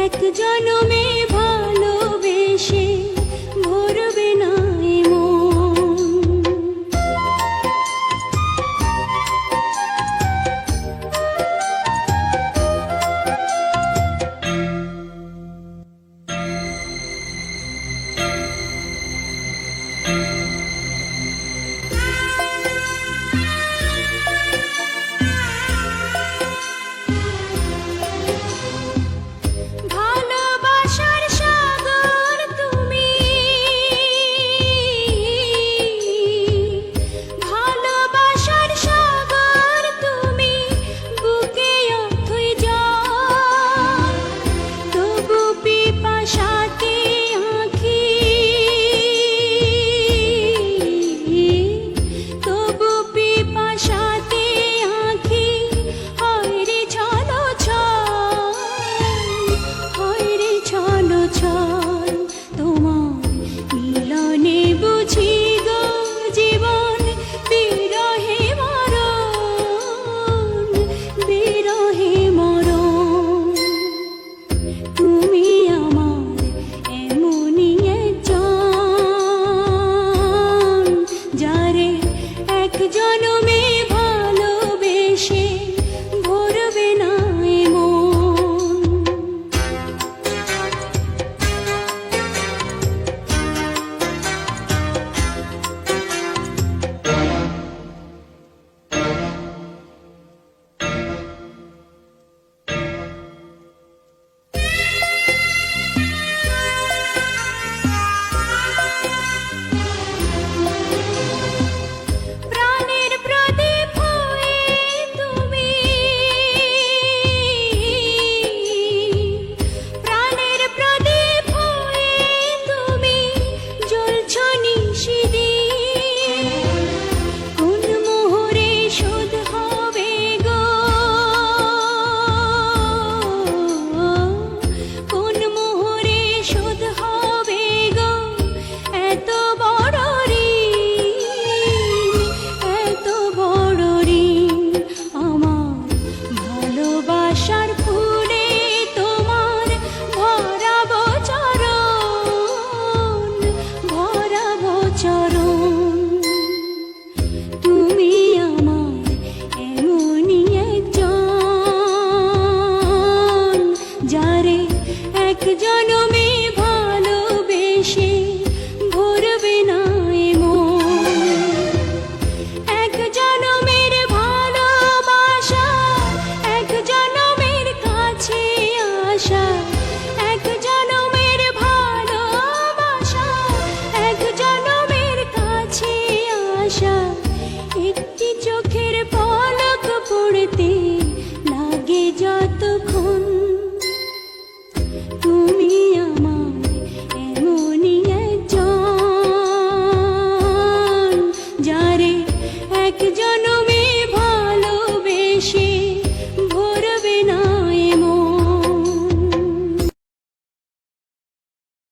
এক জনমে ভালোবেসে ভরবে না এ মন। ভালোবাসার সাগর তুমি, ভালোবাসার সাগর তুমি, বুকে অথই জল, তবু পিপাসাতে আঁখি, তবু পিপাসাতে আঁখি হয় রে ছলো ছল, হয় রে ছলো ছল। তোমার মিলনে বুঝি গো জীবন বিরহে মরণ, বিরহে মরণ। তুমি আমার এমনই একজন, যারে এক জনমে ভালোবেসে ভরবে না এ মন। প্রাণের প্রদীপ হয়ে তুমি, প্রাণের প্রদীপ হয়ে তুমি জ্বলছো নিশিদিন। কোন মোহরে শোধ হবে গো, কোন মোহরে শোধ হবে গো এত বড় ঋণ, এত বড় ঋণ। আমার ভালোবাসার ফুলে তোমার ভরাবো চরণ, ভরাবো চরণ। তুমি আমার এমনই একজন, যারে এক জনমে ভালোবেসে ভরবে না এ মন। এক জনমের ভালোবাসা, এক জনমের কাছে আসা, এক জনমের ভালোবাসা, এক জনমের কাছে আসা। একটি চোখের পলক পড়তে লাগে যতক্ষণ। তুমি আমার এমনই একজন, যারে এক জন